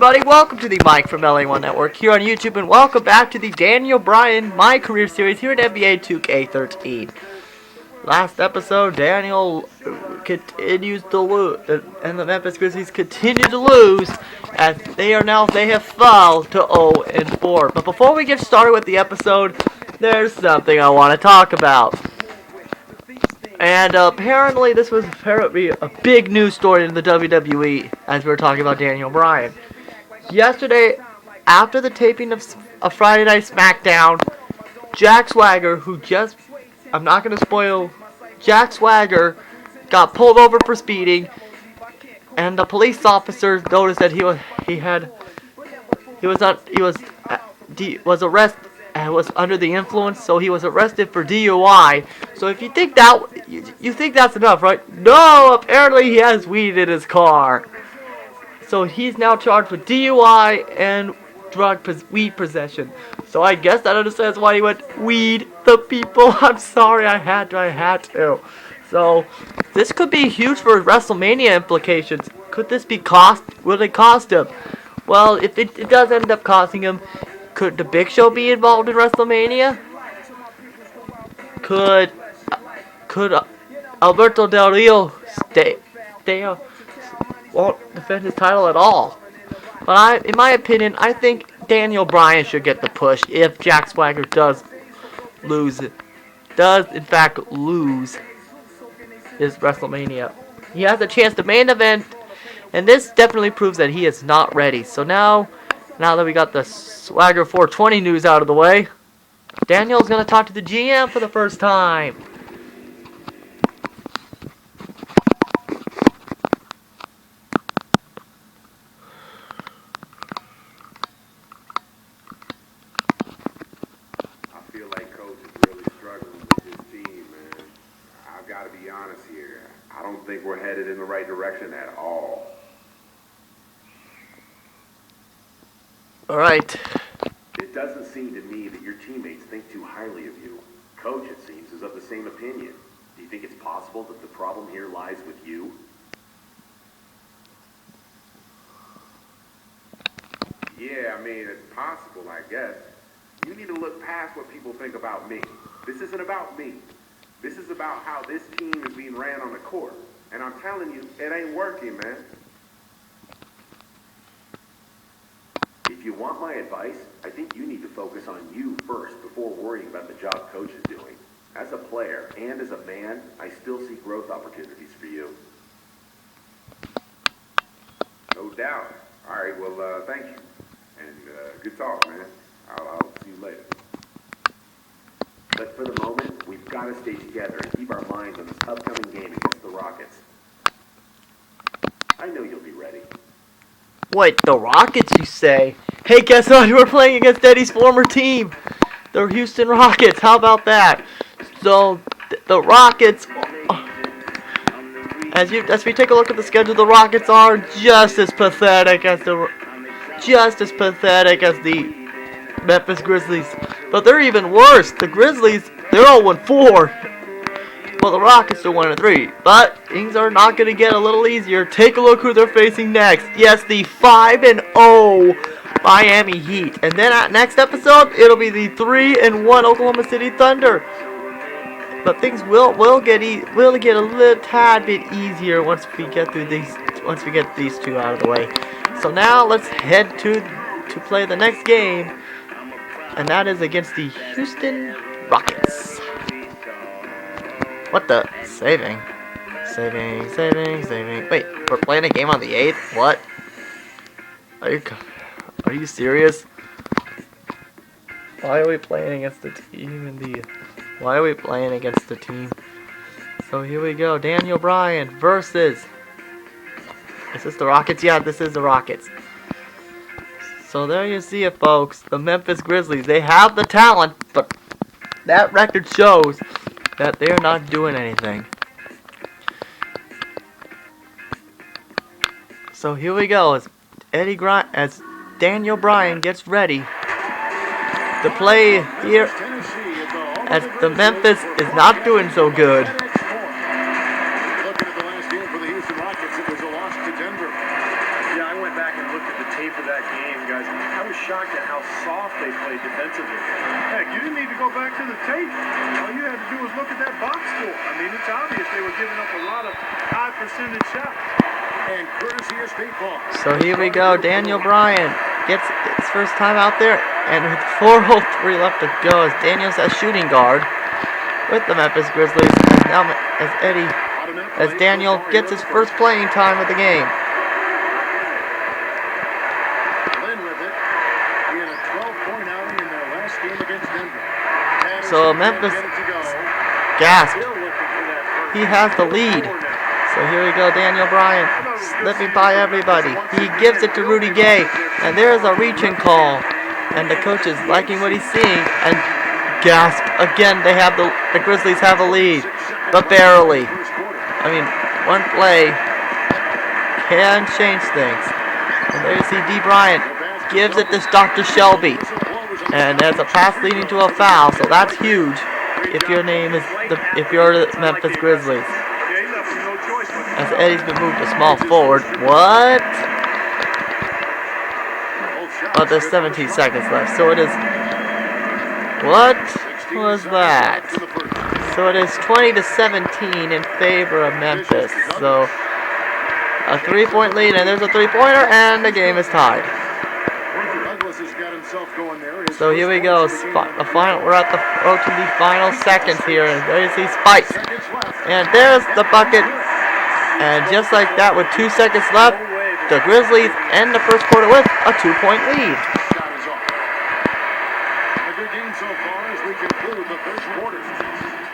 everybody, welcome to the Mike from LA1 Network here on YouTube, and welcome back to the Daniel Bryan My Career Series here at NBA 2K13. Last episode, Daniel continues to lose, and the Memphis Grizzlies continue to lose, as they have fallen to 0-4. But before we get started with the episode, there's something I want to talk about. And apparently this was apparently a big news story in the WWE as we were talking about Daniel Bryan. Yesterday, after the taping of Friday Night SmackDown, Jack Swagger, I'm not going to spoil, Jack Swagger got pulled over for speeding, and the police officers noticed that he was under the influence, so he was arrested for DUI. So if you think that's enough, right? No, apparently he has weed in his car. So he's now charged with DUI and weed possession. So I guess that understands why he went weed the people. I'm sorry, I had to. So this could be huge for WrestleMania implications. Will it cost him? Well, if it does end up costing him, could the Big Show be involved in WrestleMania? Could Alberto Del Rio won't defend his title at all? But in my opinion, I think Daniel Bryan should get the push if Jack Swagger does in fact lose his WrestleMania. He has a chance to main event, and this definitely proves that he is not ready. So now that we got the Swagger 420 news out of the way, Daniel's going to talk to the GM for the first time. I feel like Coach is really struggling with his team, man. I've got to be honest here. I don't think we're headed in the right direction at all. All right. It doesn't seem to me that your teammates think too highly of you. Coach, it seems, is of the same opinion. Do you think it's possible that the problem here lies with you? Yeah, I mean, it's possible, I guess. You need to look past what people think about me. This isn't about me. This is about how this team is being ran on the court. And I'm telling you, it ain't working, man. If you want my advice, I think you need to focus on you first before worrying about the job Coach is doing. As a player and as a man, I still see growth opportunities for you. No doubt. All right, well, thank you. And good talk, man. I'll see you later. But for the moment, we've got to stay together and keep our minds on this upcoming game against the Rockets. I know you'll be ready. Wait, the Rockets, you say? Hey, guess what? We're playing against Eddie's former team, the Houston Rockets. How about that? So, the Rockets, as we take a look at the schedule, the Rockets are just as pathetic as the Memphis Grizzlies. But they're even worse. The Grizzlies, they're 0-4. Well, the Rockets are 1-3, but things are not going to get a little easier. Take a look who they're facing next. Yes, the 5-0 Miami Heat, and then at next episode, it'll be the 3-1 Oklahoma City Thunder. But things will get a little tad bit easier once we get these two out of the way. So now let's head to play the next game, and that is against the Houston Rockets. What the? Saving. Wait, we're playing a game on the 8th? What? Are you serious? Why are we playing against the team So here we go. Daniel Bryan versus... Is this the Rockets? Yeah, this is the Rockets. So there you see it, folks. The Memphis Grizzlies. They have the talent, but that record shows that they're not doing anything. So here we go as Daniel Bryan gets ready to play here as the Memphis is not doing so good. Looking at the last game for the Houston Rockets, it was a loss to Denver. Yeah, I went back and looked at the tape of that game, guys. I was shocked at how soft they played defensively. Heck, you didn't need to go back to the tape. All you had to do was look at that box score. I mean, it's obvious they were giving up a lot of high percentage shots. And courtesy of State Farm. So here we go. Daniel Bryan gets his first time out there, and with 4:03 left to go, as Daniel's a shooting guard with the Memphis Grizzlies, as Daniel gets his first playing time of the game. So Memphis gasped. He has the lead. So here we go, Daniel Bryan slipping by everybody. He gives it to Rudy Gay, and there's a reaching call. And the coach is liking what he's seeing, and gasp again. The Grizzlies have a lead, but barely. I mean, one play can change things. And there you see D. Bryant gives it to Dr. Shelby. And there's a pass leading to a foul, so that's huge if you're the Memphis Grizzlies. As Eddie's been moved to small forward. What? But there's 17 seconds left, so it is... What was that? So it is 20-17 in favor of Memphis. So a 3-point lead, and there's a 3-pointer, and the game is tied. So here we go. We're at the road to the final seconds here, and there you see Spikes, and there's the bucket. And just like that, with 2 seconds left, the Grizzlies end the first quarter with a 2-point lead.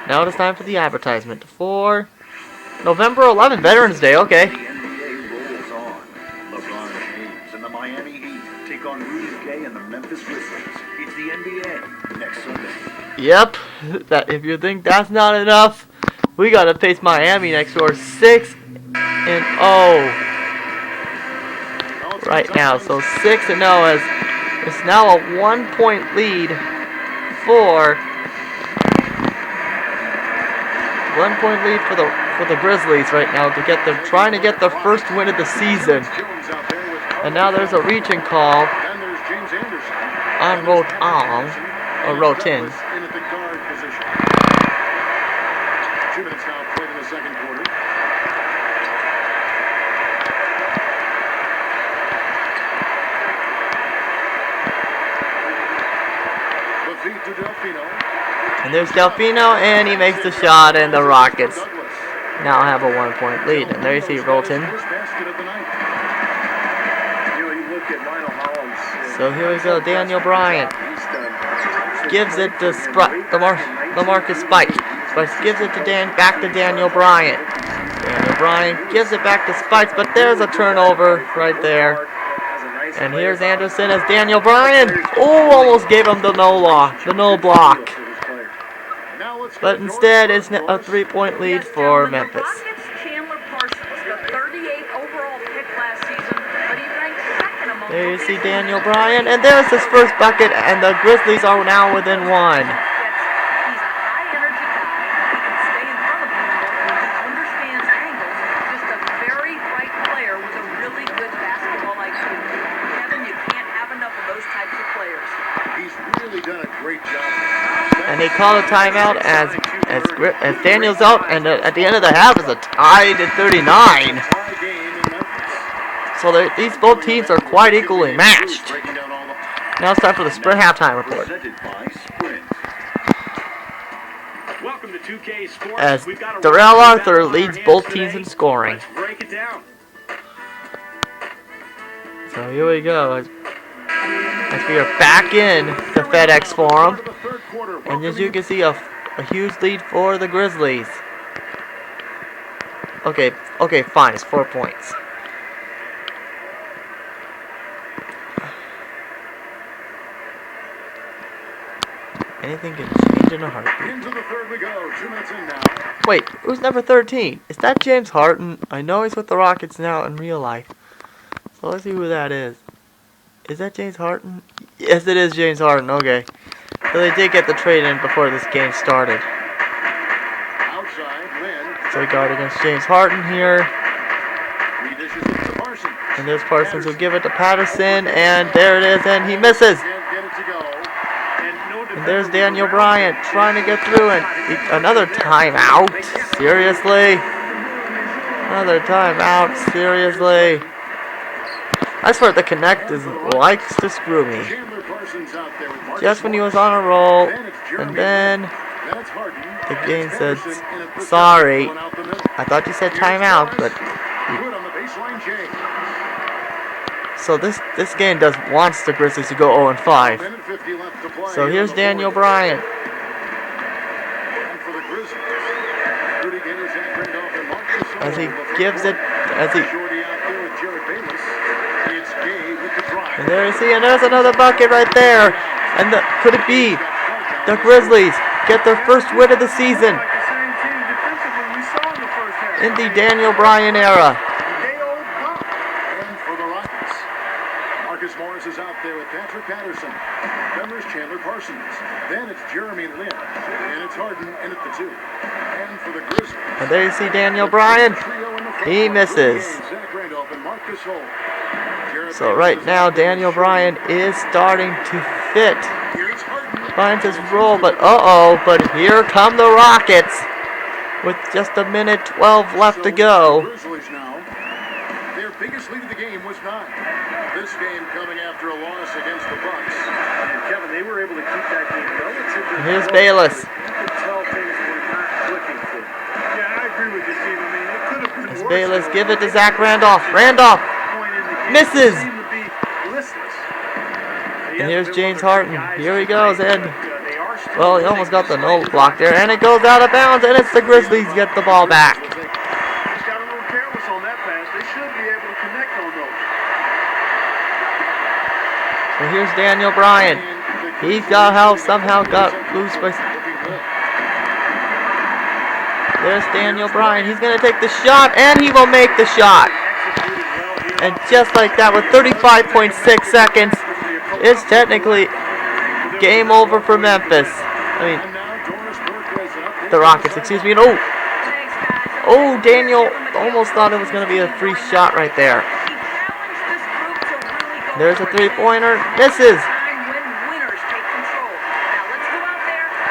Now it's time for the advertisement for November 11th, Veterans Day. Okay. The NBA rolls on. LeBron James and the Miami Heat take on Rudy Gay and the Memphis Grizzlies. It's the NBA next Sunday. Yep. That if you think that's not enough, we gotta face Miami next door, 6-0 right now. So 6-0 as it's now a 1-point lead for the Grizzlies right now trying to get their first win of the season. And now there's a reaching call on Rotin. 2 minutes now played in the second quarter. The feed to Delfino. And there's Delfino, and he makes the shot, and the Rockets now have a 1-point lead. And there you see Rolton. So here we go, Daniel Bryan gives it to Marcus Spike. Spikes gives it to back to Daniel Bryan. Daniel Bryan gives it back to Spikes, but there's a turnover right there. And here's Anderson as Daniel Bryan. Oh, almost gave him the no block. But instead, it's a 3-point lead for Memphis. There you see Daniel Bryan, and there's his first bucket, and the Grizzlies are now within 1. And they call a timeout as Daniel's out, and at the end of the half is a tied at 39. So these both teams are quite equally matched. Now it's time for the Sprint halftime report. As Darrell Arthur leads both teams in scoring. So here we go. As we are back in the FedEx Forum. And as you can see, a huge lead for the Grizzlies. Okay, fine. It's 4 points. Anything can change in a heartbeat. Into the third we go. 2 minutes in now. Wait, who's number 13? Is that James Harden? I know he's with the Rockets now in real life. So let's see who that is. Is that James Harden? Yes, it is James Harden. Okay. So they did get the trade in before this game started. So we guard against James Harden here. And there's Parsons who give it to Patterson, and there it is, and he misses. And there's Daniel Bryan trying to get through, and another timeout. Seriously? Another timeout. Seriously? I swear the Connect likes to screw me. Just when he was on a roll, and then the game says, sorry, I thought you said timeout, but... So this game wants the Grizzlies to go 0-5. So here's Daniel Bryan. As he gives it, and there you see, and there's another bucket right there. And could it be the Grizzlies get their first win of the season in the Daniel Bryan era? Is out there with Patrick Patterson. Then there's Chandler Parsons. Then it's Jeremy Lin. And it's Harden in at the 2. And for the Grizzlies. And there you see Daniel Bryan. He misses. So right now Daniel Bryan is starting to fit. Finds his role, but but here come the Rockets with just a minute 12 left to go. Their biggest lead of the game was 9. This game coming after a loss against the Bucks. And Kevin, they were able to keep that game relatively. And here's Bayless. You could tell things were not clicking for them. Yeah, I agree with you, Steve. I mean, it could have been worse. Bayless, give it to Zach Randolph. Randolph misses. And here's James Harden. Here he goes, and well, he almost got the no block there, and it goes out of bounds, and it's the Grizzlies get the ball back. Just got a little careless on that pass. They should be able to connect on those. So here's Daniel Bryan. He's somehow got loose by... There's Daniel Bryan. He's going to take the shot, and he will make the shot. And just like that, with 35.6 seconds, it's technically game over for Memphis. I mean, the Rockets, excuse me. And Daniel almost thought it was going to be a free shot right there. There's a three-pointer. Misses.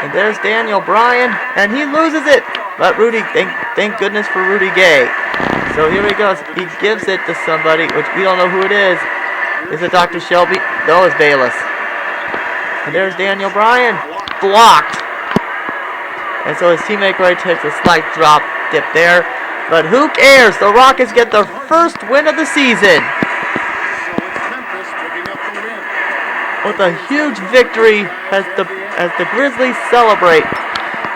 And there's Daniel Bryan, and he loses it. But Rudy, thank goodness for Rudy Gay. So here he goes. He gives it to somebody, which we don't know who it is. Is it Dr. Shelby? No, it's Bayless. And there's Daniel Bryan. Blocked. And so his teammate right takes a slight drop dip there. But who cares? The Rockets get their first win of the season. With a huge victory as the Grizzlies celebrate.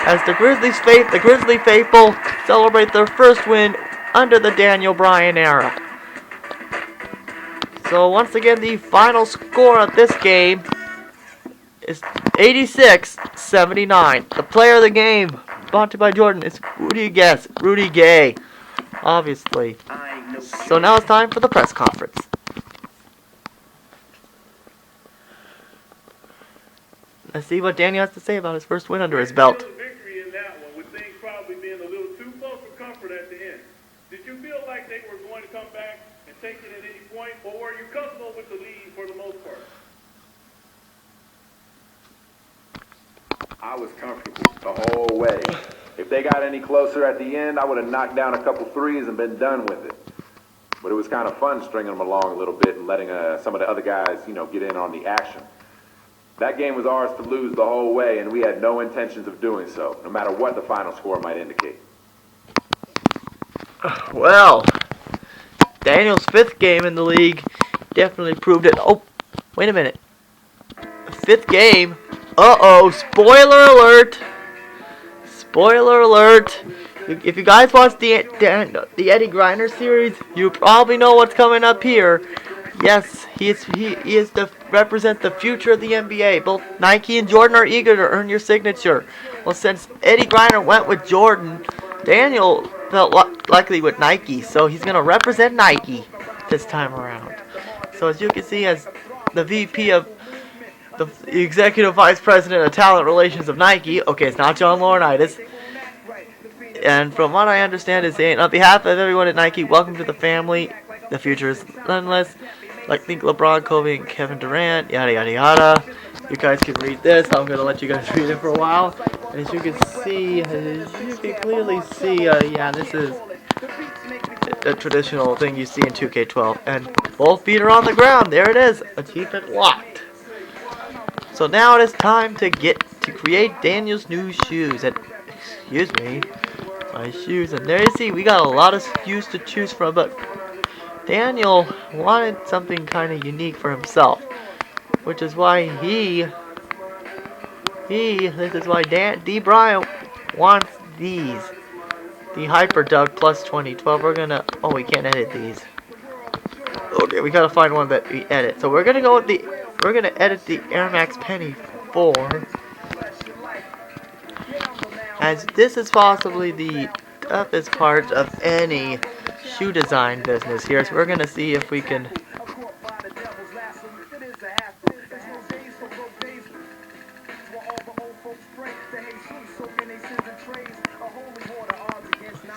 As the Grizzly faithful celebrate their first win under the Daniel Bryan era. So once again, the final score of this game is 86-79. The player of the game, brought to you by Jordan, is Rudy Gay, obviously. So now it's time for the press conference. Let's see what Daniel has to say about his first win under his belt. Victory in that one, with things probably being a little too close for comfort at the end. Did you feel like they were going to come back and take it at any point, or were you comfortable with the lead for the most part? I was comfortable the whole way. If they got any closer at the end, I would have knocked down a couple threes and been done with it. But it was kind of fun stringing them along a little bit and letting some of the other guys, get in on the action. That game was ours to lose the whole way, and we had no intentions of doing so, no matter what the final score might indicate. Well, Daniel's fifth game in the league definitely proved it. Oh, wait a minute. Fifth game. Spoiler alert. Spoiler alert. If you guys watch the Eddie Griner series, you probably know what's coming up here. Yes, he is to represent the future of the NBA. Both Nike and Jordan are eager to earn your signature. Well, since Eddie Griner went with Jordan, Daniel felt likely with Nike, so he's going to represent Nike this time around. So as you can see, as the VP of the Executive Vice President of Talent Relations of Nike, okay, it's not John Laurinaitis, and from what I understand is saying, on behalf of everyone at Nike, welcome to the family. the future is endless. Like think LeBron, Kobe, and Kevin Durant, yada yada yada. You guys can read this. I'm gonna let you guys read it for a while. And as you can see, clearly see, yeah, this is the traditional thing you see in 2K12. And both feet are on the ground. There it is. Achievement locked. So now it is time to create Daniel's new shoes. And excuse me, my shoes. And there you see, we got a lot of shoes to choose from, but Daniel wanted something kind of unique for himself, which is why this is why D. Bryan wants these. The Hyper Dunk plus 2012. We're gonna, oh, we can't edit these. Okay, we gotta find one that we edit. So we're gonna go with we're gonna edit the Air Max Penny 4. As this is possibly the toughest part of any shoe design business here. So we're gonna see if we can.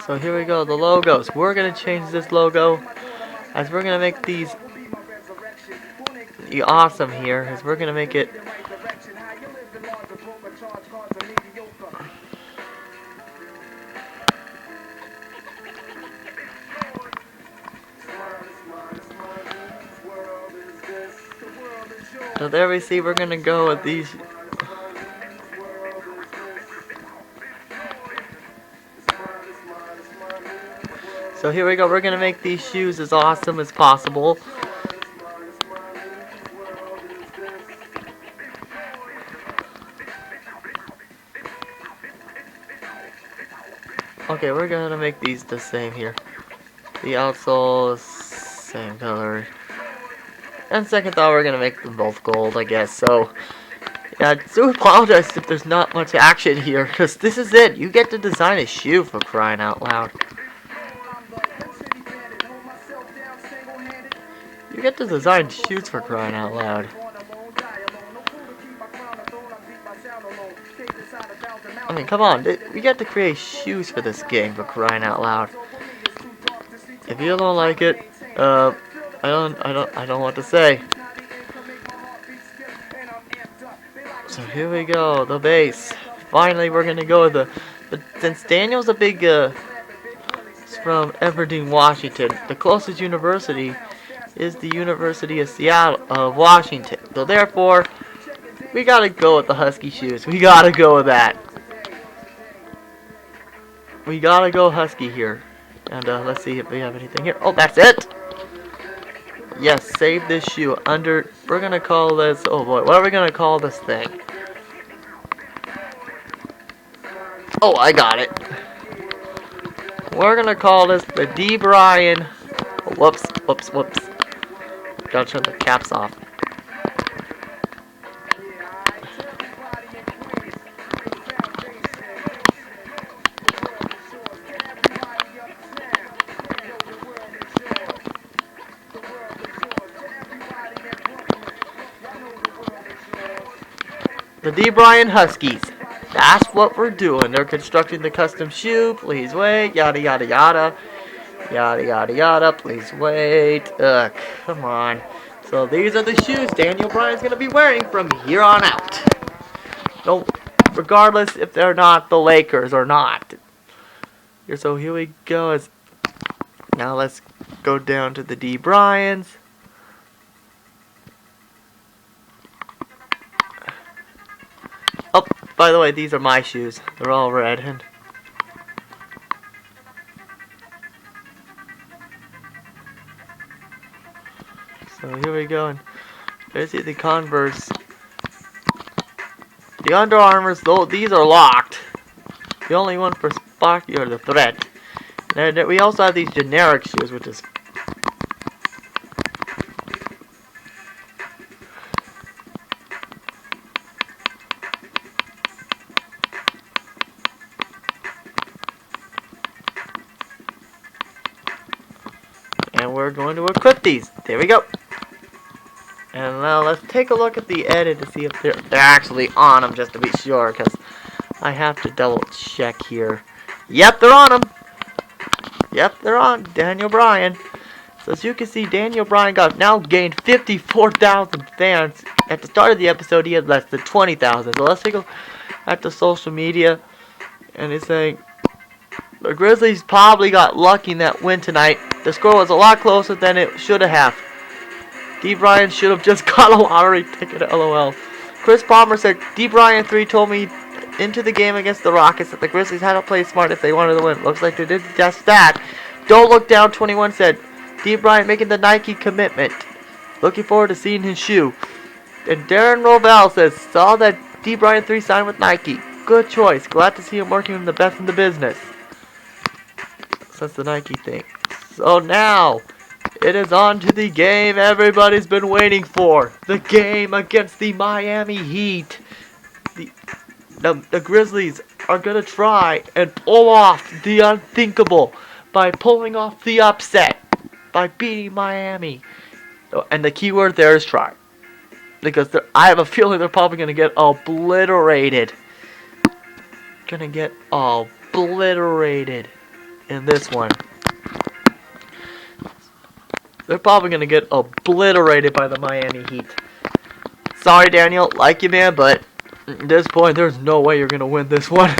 So here we go, the logos. We're gonna change this logo as we're gonna make these awesome here, as we're gonna make it so there we see we're gonna go with these. So here we go, we're gonna make these shoes as awesome as possible. Okay, we're gonna make these the same here. The outsole is same color. And second thought, we're gonna make them both gold, I guess. So, yeah, I do apologize if there's not much action here, because this is it. You get to design a shoe, for crying out loud. You get to design shoes, for crying out loud. I mean, come on, we get to create shoes for this game, for crying out loud. If you don't like it, I don't know what to say. So here we go, the base. Finally, we're gonna go with but since Daniel's a big, from Aberdeen, Washington, the closest university is the University of Seattle, Washington. So therefore, we gotta go with the Husky shoes. We gotta go with that. We gotta go Husky here. And let's see if we have anything here. Oh, that's it! Yes, save this shoe under, we're gonna call this, oh boy, what are we gonna call this thing? Oh, I got it. We're gonna call this the D. Bryan, whoops. Gotta turn the caps off. The D. Bryan Huskies. That's what we're doing. They're constructing the custom shoe. Please wait. Yada yada yada. Yada yada yada. Please wait. Ugh, come on. So these are the shoes Daniel Bryan's gonna be wearing from here on out. No, regardless if they're not the Lakers or not. So here we go. Now let's go down to the D. Bryans. Oh, by the way, these are my shoes. They're all red. And so here we go. And there's the Converse. The Under Armours, though, these are locked. The only one for Sparky or the Threat. And we also have these generic shoes, which is and we're going to equip these. There we go. And now let's take a look at the edit to see if they're actually on them, just to be sure, because I have to double check here. Yep, they're on them. Yep, they're on. Daniel Bryan. So as you can see, Daniel Bryan now gained 54,000 fans. At the start of the episode, he had less than 20,000. So let's take a look at the social media. And he's saying, the Grizzlies probably got lucky in that win tonight. The score was a lot closer than it should have. D. Bryan should have just got a lottery ticket, LOL. Chris Palmer said, D. Bryan 3 told me into the game against the Rockets that the Grizzlies had to play smart if they wanted to win. Looks like they did just that. Don't Look Down 21 said, D. Bryan making the Nike commitment. Looking forward to seeing his shoe. And Darren Rovell says, saw that D. Bryan 3 signed with Nike. Good choice. Glad to see him working with the best in the business. So that's the Nike thing. So now, it is on to the game everybody's been waiting for. The game against the Miami Heat. The Grizzlies are going to try and pull off the unthinkable by pulling off the upset. By beating Miami. And the key word there is try. Because I have a feeling they're probably going to get obliterated. Going to get obliterated in this one. They're probably going to get obliterated by the Miami Heat. Sorry, Daniel. Like you, man, but at this point, there's no way you're going to win this one.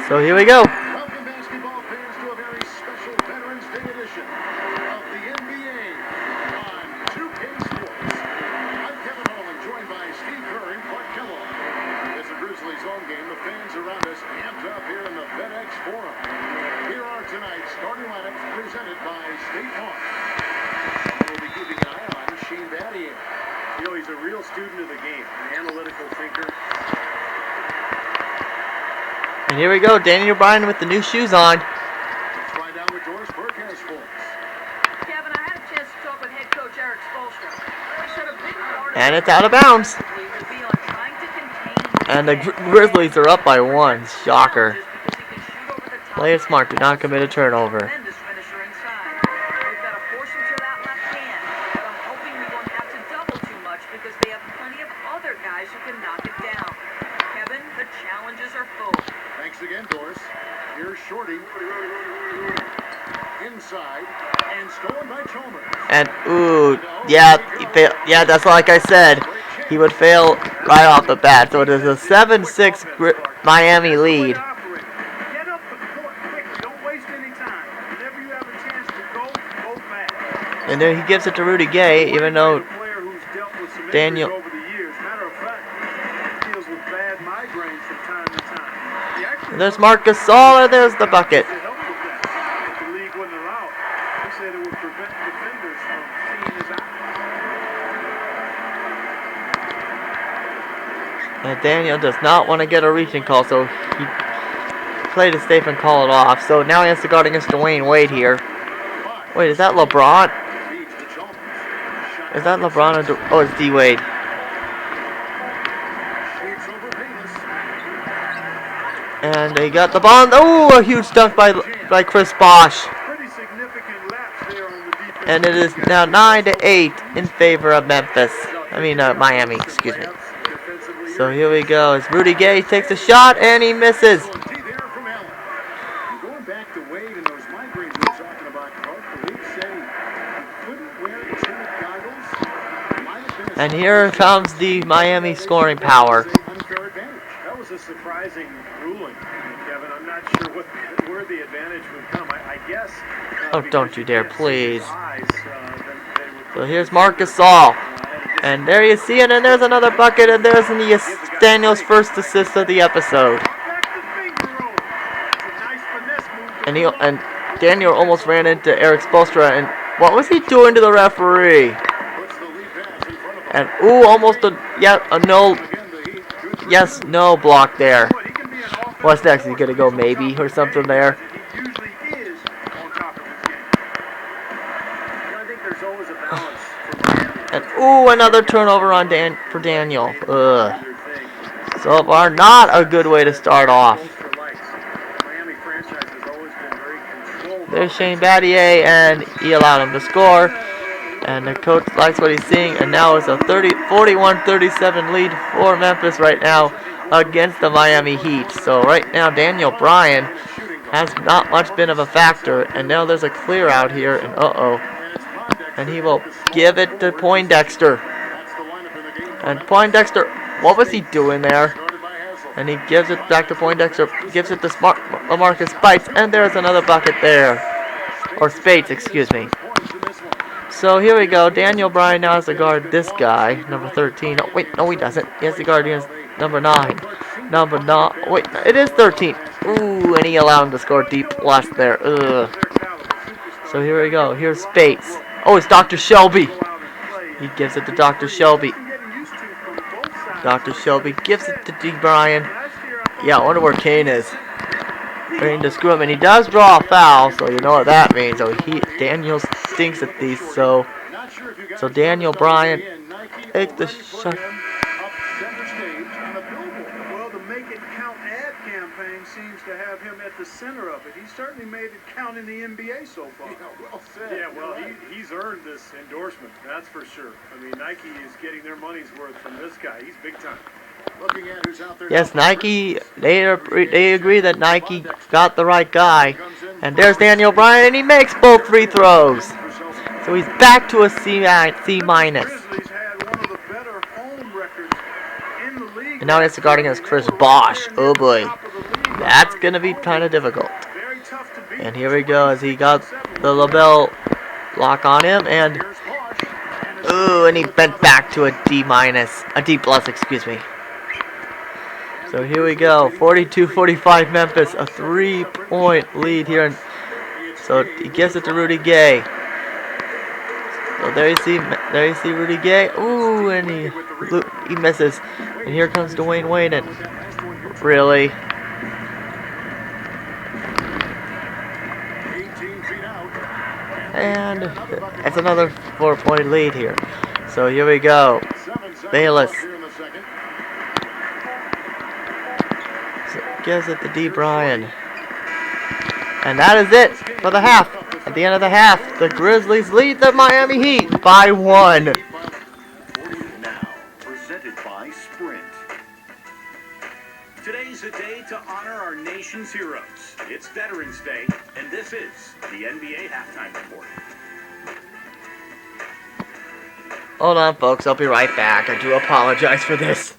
So here we go. Welcome, basketball fans, to a very special Veterans Day edition of the NBA on 2K Sports. I'm Kevin Holland, joined by Steve Kerr and Clark Kellogg. It's the Grizzlies home game. The fans around us amped up here in the FedEx Forum. Here are tonight's starting lineups presented by State Farm. We'll be keeping an eye on Shane Battier. You know, he's a real student of the game, an analytical thinker. And here we go, Daniel Bryan with the new shoes on. Let's find out what Doris Burke has for us. Kevin, I had a chance to talk with head coach Eric Spoelstra. He said a big part of And it's out of bounds. will be on trying to contain And the Grizzlies are up by 1. Shocker. Play it smart. Do not commit a turnover. Tremendous finisher inside. They've got to force him to that left hand, but I'm hoping we won't have to double too much because they have plenty of other guys who can knock it down. Kevin, the challenges are full. Thanks again, Doris. Here's Shorty. Inside. And stolen by Chalmers. And, ooh, yeah, he failed. Yeah, that's like I said. He would fail right off the bat. So it is a 7-6 Miami lead. Get up the court quickly. Don't waste any time. Whenever you have a chance to go fast. And then he gives it to Rudy Gay, even though Daniel... Over the years. Matter of fact, he deals with bad migraines from time to time. And there's Marc Gasol, and there's the bucket. The league wouldn't allow it. He said it would prevent defenders from seeing his eyes. And Daniel does not want to get a reaching call, so he played it safe and call it off. So now he has to guard against Dwayne Wade here. Wait, is that LeBron? Is that LeBron or oh, it's D Wade. And they got the ball. Oh, a huge dunk by Chris Bosh. Pretty significant laps there on the defense. And it is now 9-8 in favor of Memphis. I mean, Miami, excuse me. So here we go. As Rudy Gay takes a shot and he misses. Going back to Wade and those migraines we were talking about, Clark, the league said he couldn't wear tinted goggles. And here comes the Miami scoring power. Unfair advantage. That was a surprising ruling, Kevin. I'm not sure where the advantage would come. I guess. Oh, don't you dare, please. Eyes, So here's Marc Gasol. And there you see it, and there's another bucket, and there's Daniel's first assist of the episode. And Daniel almost ran into Eric Spoelstra, and what was he doing to the referee? And ooh, almost a no, yes, no block there. What's next? He's gonna go maybe or something there. And ooh, another turnover on for Daniel. Ugh. So far, not a good way to start off. There's Shane Battier, and he allowed him to score. And the coach likes what he's seeing, and now it's a 41-37 lead for Memphis right now against the Miami Heat. So right now, Daniel Bryan has not much been of a factor. And now there's a clear out here, and and he will give it to Poindexter. And Poindexter, what was he doing there? And he gives it back to Poindexter, gives it to Marcus Spites, and there's another bucket there. Or Spates, excuse me. So here we go. Daniel Bryan now has to guard this guy, number 13. Oh, wait, no he doesn't. He has to guard against number 9. Number 9. Wait, it is 13. Ooh, and he allowed him to score deep plus there. Ugh. So here we go. Here's Spates. Oh, it's Dr. Shelby. He gives it to Dr. Shelby. Dr. Shelby gives it to D. Bryan. Yeah, I wonder where Kane is. Trying to screw him, and he does draw a foul, so you know what that means. So Daniel stinks at these, so Daniel Bryan takes the shot. Well, the Make It Count ad campaign seems to have him at the center of it. He certainly made it count in the NBA so far. Yeah, well said. Yeah, well, he's earned this endorsement, that's for sure. I mean, Nike is getting their money's worth from this guy. He's big time. Looking at who's out there. Yes, Nike, they agree that Nike got the right guy. And there's Daniel Bryan, and he makes both free throws. So he's back to a C minus. Grizzlies had one of the better home records in the league. And now he has to guard against Chris Bosh. Oh boy, that's gonna be kind of difficult. Very tough to beat. And here we go as he got the LaBelle lock on him, and ooh, and he bent back to a D plus, excuse me. So here we go, 42-45 Memphis, a 3-point lead here. And so he gives it to Rudy Gay. So there you see Rudy Gay. Ooh, and he misses. And here comes Dwayne Wade. And really, 18 feet out. and it's another 4-point lead here. So here we go, 7 seconds Bayless. left here in the second. Gives it to D. Bryan. And that is it for the half. At the end of the half, the Grizzlies lead the Miami Heat by 1. Now, presented by Sprint. Today's a day to honor our nation's heroes. It's Veterans Day, and this is the NBA Halftime Report. Hold on, folks. I'll be right back. I do apologize for this.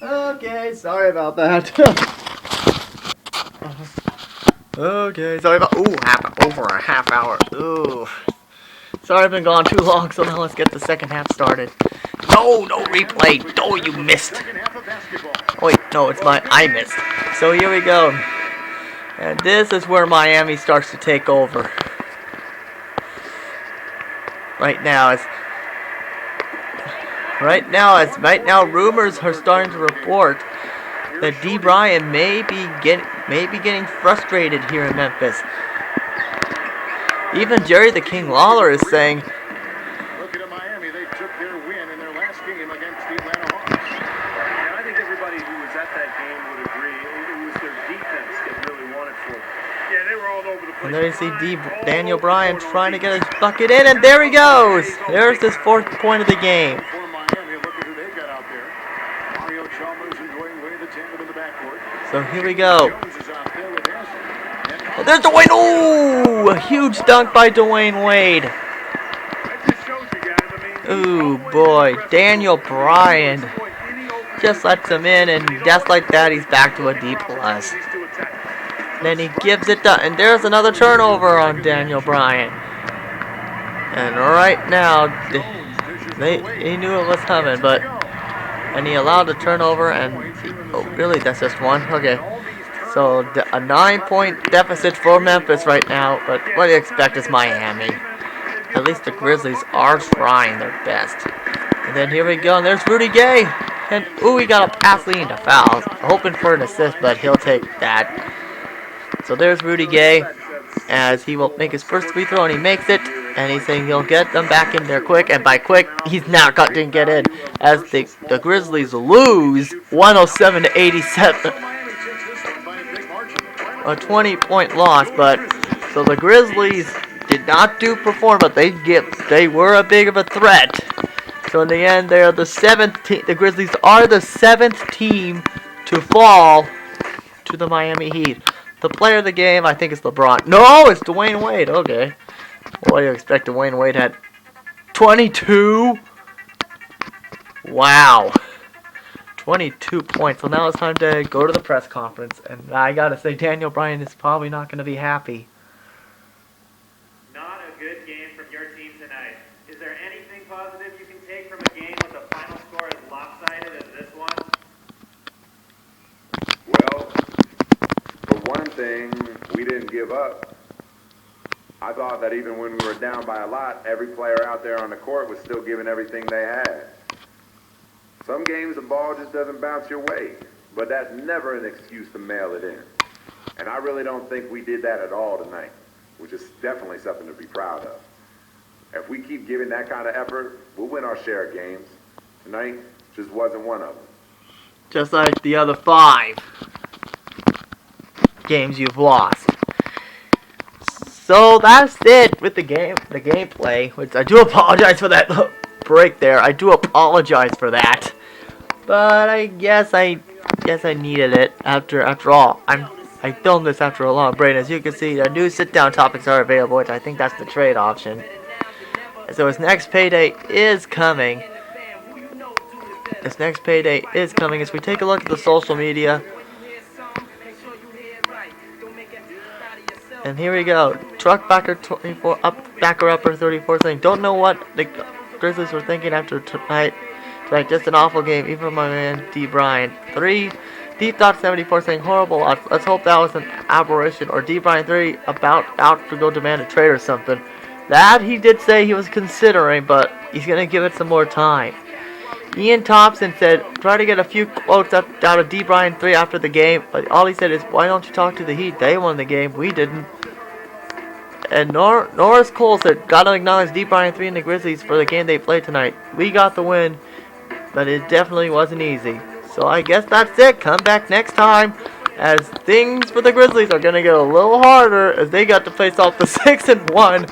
Okay, sorry about that. Okay, sorry about over a half hour. Ooh. Sorry I've been gone too long, so now let's get the second half started. No replay. No, you missed. Wait, no, I missed. So here we go. And this is where Miami starts to take over. Right now, rumors are starting to report that Bryan may be getting frustrated here in Memphis. Even Jerry the King Lawler is saying, Looking at Miami, they took their win in their last game against the Atlanta Hawks. And I think everybody who was at that game would agree it was their defense that really wanted for them. Yeah, they were all over the place. and there you see Daniel Bryan trying to get his bucket in, and there he goes. There's his 4th point of the game. For Miami, look at who they've got out there. Mario Chalmers and Dwayne Wade, the tandem in the backcourt. So here we go. Jones is out there with Haslem. And there's Dwayne. Ooh, a huge dunk by Dwayne Wade. That just shows you guys, I mean, Ooh, boy. Daniel Bryan just lets him in, and just like that, he's back to a D+. Then he gives it to, and there's another turnover on Daniel Bryan. And right now, he knew it was coming, and he allowed the turnover, and really, that's just one? Okay. So, a 9-point deficit for Memphis right now, but what do you expect is Miami. At least the Grizzlies are trying their best. And then here we go, and there's Rudy Gay. And, ooh, he got a pass leading to fouls. Hoping for an assist, but he'll take that. So there's Rudy Gay, as he will make his first free throw, and he makes it. And he's saying he'll get them back in there quick, and by quick, he's now didn't get in. As the Grizzlies lose 107-87. A 20-point loss, but so the Grizzlies did not perform, but they were a big of a threat. So in the end, they are the 7th team. The Grizzlies are the 7th team to fall to the Miami Heat. The player of the game, I think, is LeBron. No, it's Dwayne Wade. Okay, what do you expect? Dwayne Wade had 22. Wow. 22 points. So now it's time to go to the press conference. And I gotta say, Daniel Bryan is probably not gonna be happy. Not a good game from your team tonight. Is there anything positive you can take from a game with a final score as lopsided as this one? Well, for one thing, we didn't give up. I thought that even when we were down by a lot, every player out there on the court was still giving everything they had. Some games the ball just doesn't bounce your way, but that's never an excuse to mail it in. And I really don't think we did that at all tonight, which is definitely something to be proud of. If we keep giving that kind of effort, we'll win our share of games. Tonight just wasn't one of them. Just like the other 5 games you've lost. So that's it with the gameplay, which I do apologize for that break there. I do apologize for that. But I guess I needed it after all. I filmed this after a long break. As you can see, the new sit-down topics are available, which I think that's the trade option. So his next payday is coming. As we take a look at the social media. And here we go. Truck backer 24, backer upper 34 saying, don't know what the Grizzlies were thinking after tonight. Just an awful game, even from my man D. Bryan. 3, Deep Thought 74 saying, horrible loss. Let's hope that was an aberration. Or D. Bryan 3 about out to go demand a trade or something. That he did say he was considering, but he's going to give it some more time. Ian Thompson said, try to get a few quotes out of D. Bryan 3 after the game, but all he said is, why don't you talk to the Heat? They won the game, we didn't. And Norris Cole said, gotta acknowledge D. Bryan 3 and the Grizzlies for the game they played tonight. We got the win, but it definitely wasn't easy. So I guess that's it. Come back next time, as things for the Grizzlies are going to get a little harder as they got to face off the 6-1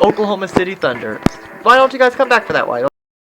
Oklahoma City Thunder. Why don't you guys come back for that? Why don't